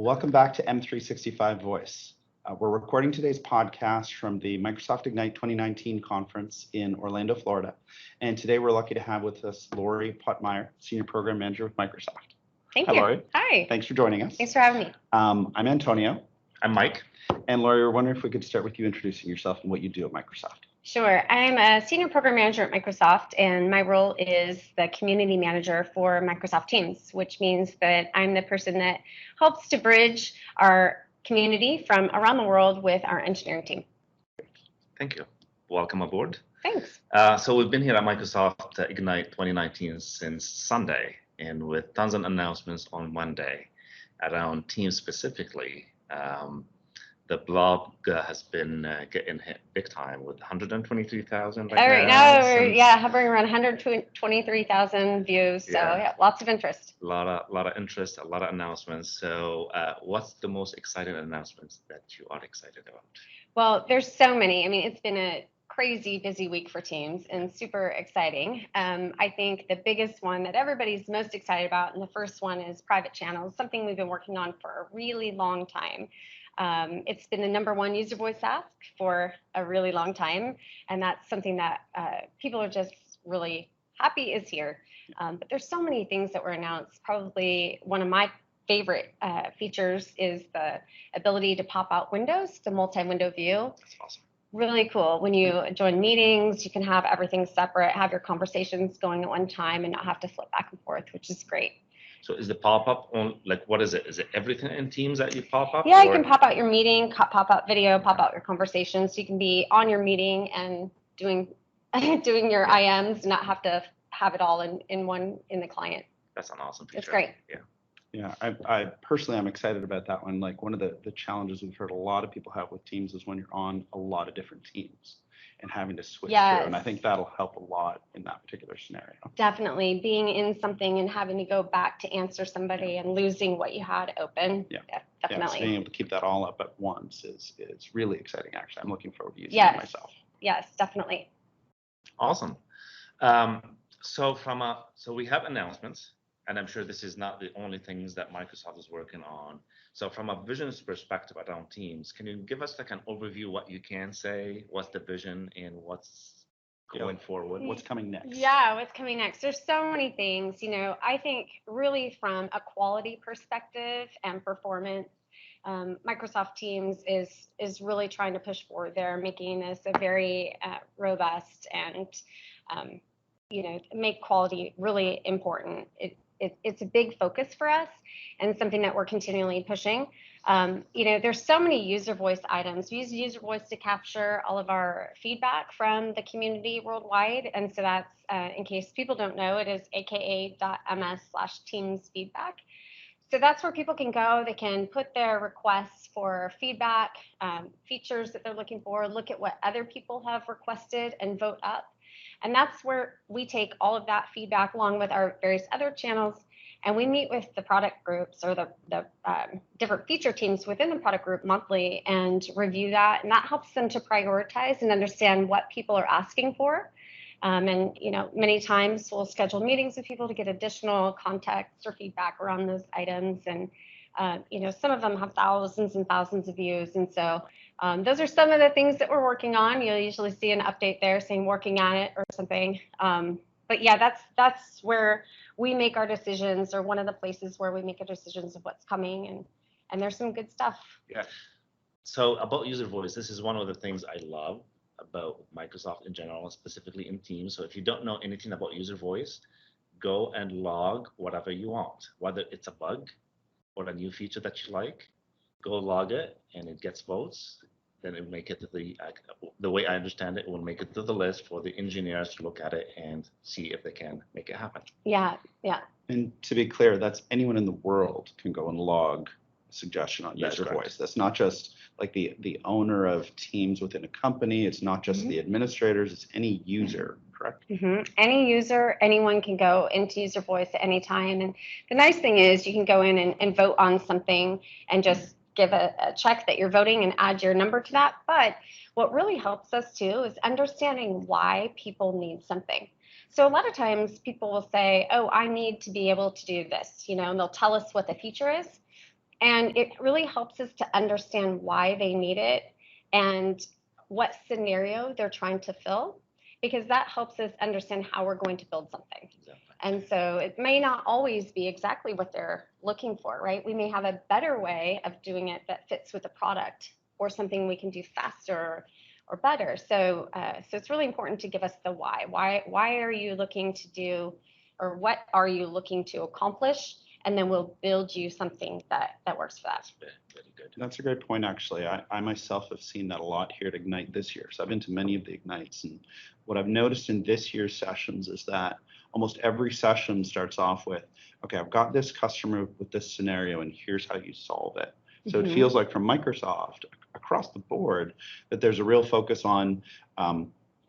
Welcome back to M365 Voice. We're recording today's podcast from the Microsoft Ignite 2019 conference in Orlando, Florida. And today we're lucky to have with us Laurie Pottmeyer, Senior Program Manager with Microsoft. Thank Hi, you. Laurie. Hi. Thanks for joining us. Thanks for having me. I'm Antonio. I'm Mike. And Laurie, we're wondering if we could start with you introducing yourself and what you do at Microsoft. Sure. I'm a Senior Program Manager at Microsoft, and my role is the Community Manager for Microsoft Teams, which means that I'm the person that helps to bridge our community from around the world with our engineering team. Thank you. Welcome aboard. Thanks. So we've been here at Microsoft Ignite 2019 since Sunday, and with tons of announcements on Monday around Teams specifically. The blog has been getting hit big time with 123,000 right now. We're hovering around 123,000 views. So yeah, lots of interest. A lot of interest, a lot of announcements. So what's the most exciting announcements that you are excited about? Well, there's so many. I mean, it's been a crazy busy week for Teams and super exciting. I think the biggest one that everybody's most excited about, and the first one, is private channels, something we've been working on for a really long time. It's been the #1 user voice ask for a really long time, and that's something that people are just really happy is here. But there's so many things that were announced. Probably one of my favorite features is the ability to pop out windows, the multi-window view. That's awesome. Really cool. When you join meetings, you can have everything separate, have your conversations going at one time and not have to flip back and forth, which is great. So is the pop-up on, like, what is it? Is it everything in Teams that you pop up? Yeah, you can pop out your meeting, pop out video, pop out your conversations. So you can be on your meeting and doing your IMs, not have to have it all in the client. That's an awesome feature. It's great. Yeah. Yeah, I personally, I'm excited about that one. Like, one of the challenges we've heard a lot of people have with Teams is when you're on a lot of different teams and having to switch through. And I think that'll help a lot in that particular scenario. Definitely. Being in something and having to go back to answer somebody and losing what you had open. Yeah, definitely. So being able to keep that all up at once is really exciting, actually. I'm looking forward to using it myself. Yes, definitely. Awesome. So we have announcements. And I'm sure this is not the only things that Microsoft is working on. So from a vision perspective around Teams, can you give us like an overview, what you can say, what's the vision and what's going forward? What's coming next? Yeah, what's coming next? There's so many things. I think really from a quality perspective and performance, Microsoft Teams is really trying to push forward. They're making this a very robust and, make quality really important. It's a big focus for us and something that we're continually pushing. There's so many user voice items. We use user voice to capture all of our feedback from the community worldwide. And so that's, in case people don't know, it is aka.ms/Teams feedback. So that's where people can go. They can put their requests for feedback, features that they're looking for, look at what other people have requested and vote up. And that's where we take all of that feedback along with our various other channels, and we meet with the product groups or the different feature teams within the product group monthly and review that. And that helps them to prioritize and understand what people are asking for. And many times we'll schedule meetings with people to get additional context or feedback around those items. And some of them have thousands and thousands of views, and so those are some of the things that we're working on. You'll usually see an update there saying working on it or something. But yeah, that's where we make our decisions, or one of the places where we make our decisions of what's coming, and there's some good stuff. Yeah. So about user voice, this is one of the things I love about Microsoft in general, specifically in Teams. So if you don't know anything about user voice, go and log whatever you want, whether it's a bug or a new feature that you like. Go log it, and it gets votes. Then it will make it to the way I understand it, it will make it to the list for the engineers to look at it and see if they can make it happen. Yeah. And to be clear, that's anyone in the world can go and log a suggestion on user voice. That's not just like the owner of Teams within a company. It's not just the administrators. It's any user. Correct? Any user, anyone can go into user voice at any time. And the nice thing is you can go in and vote on something and just give a check that you're voting and add your number to that. But what really helps us too is understanding why people need something. So a lot of times people will say, oh, I need to be able to do this, and they'll tell us what the feature is. And it really helps us to understand why they need it and what scenario they're trying to fill, because that helps us understand how we're going to build something. Exactly. And so it may not always be exactly what they're looking for, right? We may have a better way of doing it that fits with the product, or something we can do faster or better. So, so it's really important to give us the why. Why are you looking to do, or what are you looking to accomplish? And then we'll build you something that works for that. Very, very good. That's a great point, actually. I myself have seen that a lot here at Ignite this year. So I've been to many of the Ignites, and what I've noticed in this year's sessions is that almost every session starts off with, okay, I've got this customer with this scenario, and here's how you solve it. So it feels like from Microsoft across the board that there's a real focus on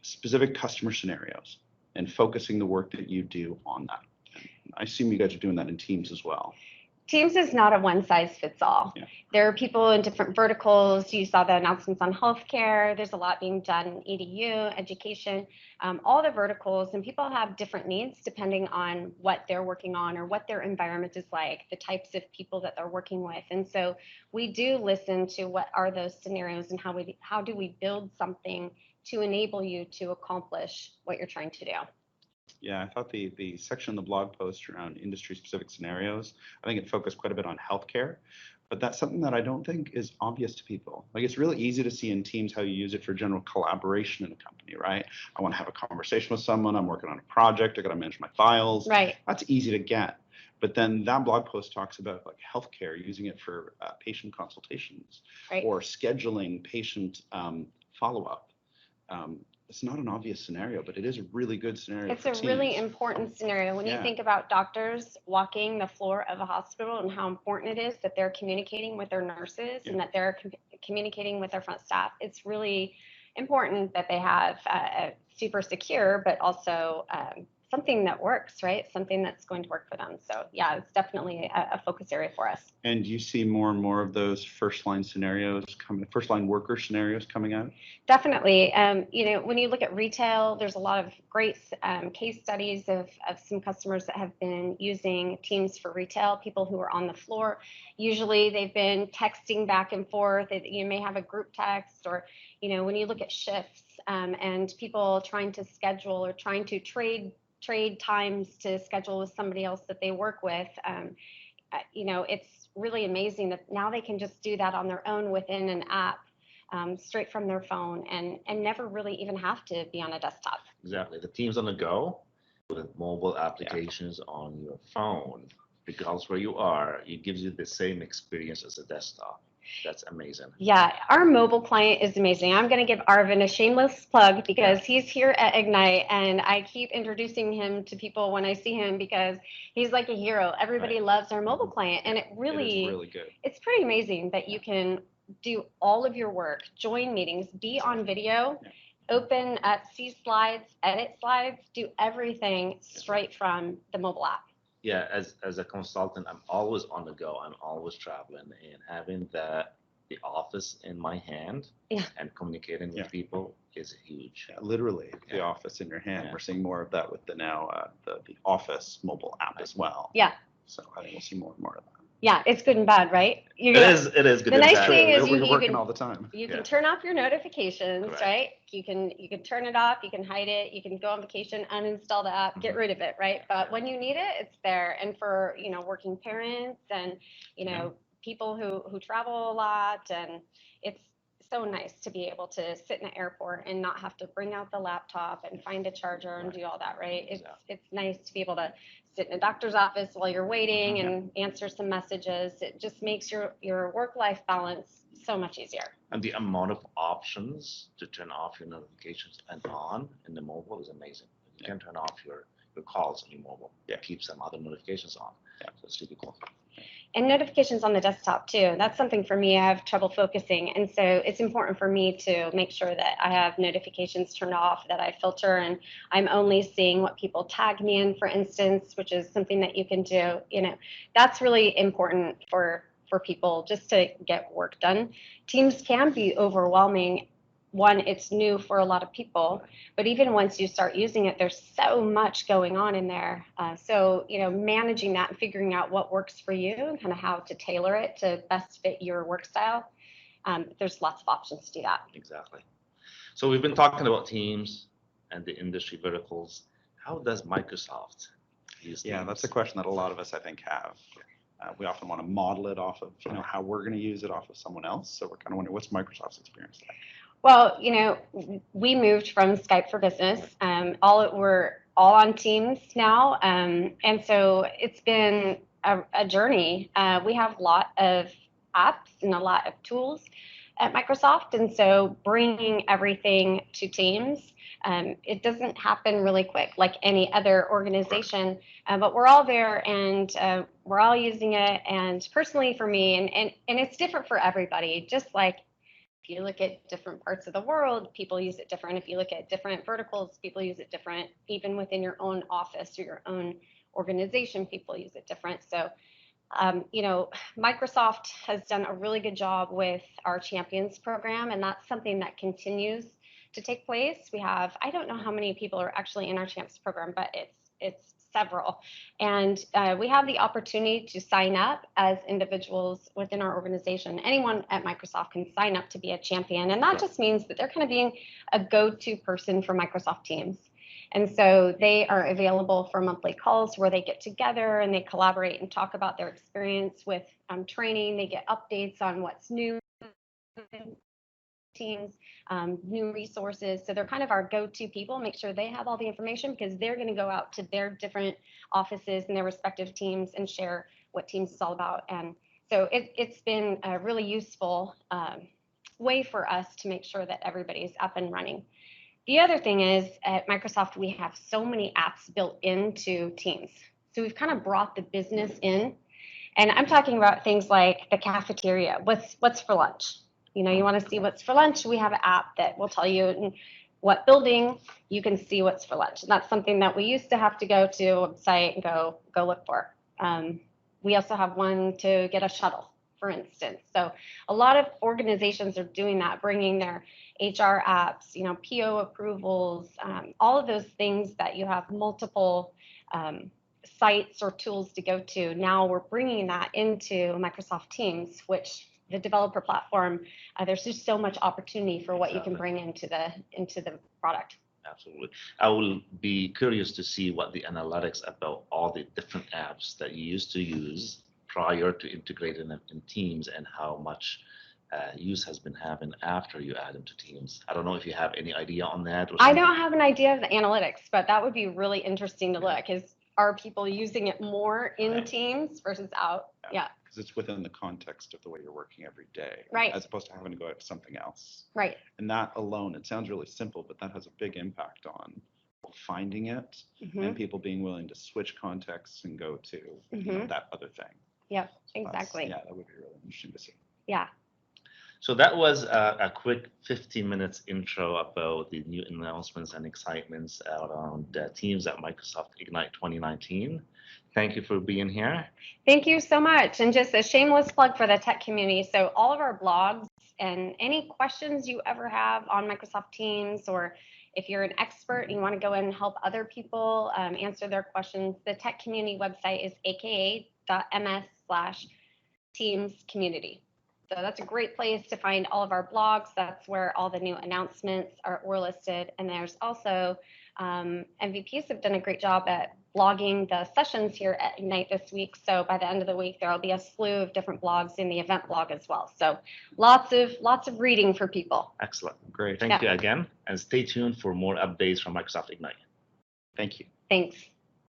specific customer scenarios and focusing the work that you do on that. I assume you guys are doing that in Teams as well. Teams is not a one size fits all. Yeah. There are people in different verticals. You saw the announcements on healthcare. There's a lot being done in EDU, education, all the verticals, and people have different needs depending on what they're working on or what their environment is like, the types of people that they're working with. And so we do listen to what are those scenarios and how do we build something to enable you to accomplish what you're trying to do. Yeah, I thought the section in the blog post around industry-specific scenarios, I think it focused quite a bit on healthcare, but that's something that I don't think is obvious to people. Like, it's really easy to see in Teams how you use it for general collaboration in a company, right? I want to have a conversation with someone, I'm working on a project, I got to manage my files. Right. That's easy to get. But then that blog post talks about like healthcare, using it for patient consultations, Right. or scheduling patient follow-up. It's not an obvious scenario, but it is a really good scenario. It's a really important scenario when you think about doctors walking the floor of a hospital and how important it is that they're communicating with their nurses and that they're communicating with their front staff. It's really important that they have super secure, but also something that works, right? Something that's going to work for them. So yeah, it's definitely a focus area for us. And you see more and more of those first line scenarios coming, first line worker scenarios coming out? Definitely. You know, when you look at retail, there's a lot of great case studies of some customers that have been using Teams for retail, people who are on the floor. Usually they've been texting back and forth. You may have a group text, or, you know, when you look at shifts and people trying to schedule or trying to trade times to schedule with somebody else that they work with, you know, it's really amazing that now they can just do that on their own within an app, straight from their phone, and never really even have to be on a desktop. Exactly. The Teams on the go with mobile applications on your phone, regardless where you are, it gives you the same experience as a desktop. That's amazing. Yeah, our mobile client is amazing. I'm going to give Arvin a shameless plug because he's here at Ignite, and I keep introducing him to people when I see him because he's like a hero. Everybody loves our mobile client, and it is really good. It's pretty amazing that you can do all of your work, join meetings, be on video, open up, see slides, edit slides, do everything straight from the mobile app. Yeah, as a consultant, I'm always on the go. I'm always traveling, and having the office in my hand and communicating with people is huge. Yeah, literally, the office in your hand. Yeah. We're seeing more of that with the now the Office mobile app as well. Yeah. So I think we'll see more and more of that. Yeah, it's good and bad, right? It is good. The nice thing is we're working all the time. You can turn off your notifications, Correct. Right? You can turn it off, you can hide it, you can go on vacation, uninstall the app, get rid of it, right? But when you need it, it's there. And for, you know, working parents and, you know, people who travel a lot, and it's so nice to be able to sit in an airport and not have to bring out the laptop and find a charger and do all that, right? It's nice to be able to sit in a doctor's office while you're waiting and answer some messages. It just makes your work-life balance so much easier. And the amount of options to turn off your notifications and on in the mobile is amazing. You can turn off your calls on your mobile. Keep some other notifications on. So it's really cool. And notifications on the desktop too. That's something for me. I have trouble focusing. And so it's important for me to make sure that I have notifications turned off, that I filter, and I'm only seeing what people tag me in, for instance, which is something that you can do. You know, that's really important for people just to get work done. Teams can be overwhelming one, it's new for a lot of people, but even once you start using it, there's so much going on in there. So, managing that and figuring out what works for you and kind of how to tailor it to best fit your work style. There's lots of options to do that. Exactly. So we've been talking about Teams and the industry verticals. How does Microsoft use Yeah, Teams? that's a question that a lot of us, I think, have. We often want to model it off of, how we're going to use it off of someone else. So we're kind of wondering, what's Microsoft's experience like? Well, we moved from Skype for Business. We're all on Teams now, and so it's been a journey. We have a lot of apps and a lot of tools at Microsoft, and so bringing everything to Teams, it doesn't happen really quick like any other organization, but we're all there and we're all using it. And personally for me, and it's different for everybody, just like if you look at different parts of the world, people use it different. If you look at different verticals, people use it different. Even within your own office or your own organization, people use it different. So, Microsoft has done a really good job with our Champions program, and that's something that continues to take place. We have, I don't know how many people are actually in our Champions program, but it's several. And we have the opportunity to sign up as individuals within our organization. Anyone at Microsoft can sign up to be a champion. And that just means that they're kind of being a go-to person for Microsoft Teams. And so they are available for monthly calls where they get together and they collaborate and talk about their experience with training. They get updates on what's new in Teams, new resources. So they're kind of our go-to people. Make sure they have all the information because they're going to go out to their different offices and their respective teams and share what Teams is all about. And so it's been a really useful way for us to make sure that everybody's up and running. The other thing is at Microsoft, we have so many apps built into Teams. So we've kind of brought the business in. And I'm talking about things like the cafeteria. What's for lunch? You want to see what's for lunch. We have an app that will tell you in what building you can see what's for lunch. And that's something that we used to have to go to a website and go look for. We also have one to get a shuttle, for instance. So a lot of organizations are doing that, bringing their HR apps, PO approvals, all of those things that you have multiple sites or tools to go to. Now we're bringing that into Microsoft Teams, which the developer platform, there's just so much opportunity for what you can bring into the product. Absolutely. I will be curious to see what the analytics about all the different apps that you used to use prior to integrating them in Teams and how much use has been having after you add them to Teams. I don't know if you have any idea on that. I don't have an idea of the analytics, but that would be really interesting to look. Are people using it more in Teams versus out? Yeah. Because it's within the context of the way you're working every day, right? As opposed to having to go out to something else, right? And that alone, it sounds really simple, but that has a big impact on finding it and people being willing to switch contexts and go to that other thing. Yeah, exactly. Yeah, that would be really interesting to see. Yeah. So that was a quick 15 minutes intro about the new announcements and excitements around Teams at Microsoft Ignite 2019. Thank you for being here. Thank you so much. And just a shameless plug for the tech community. So all of our blogs and any questions you ever have on Microsoft Teams, or if you're an expert and you want to go in and help other people answer their questions, the tech community website is aka.ms/teamscommunity. So that's a great place to find all of our blogs. That's where all the new announcements were listed. And there's also MVPs have done a great job at blogging the sessions here at Ignite this week. So by the end of the week, there will be a slew of different blogs in the event blog as well. So lots of reading for people. Excellent. Great. Thank you again. And stay tuned for more updates from Microsoft Ignite. Thank you. Thanks.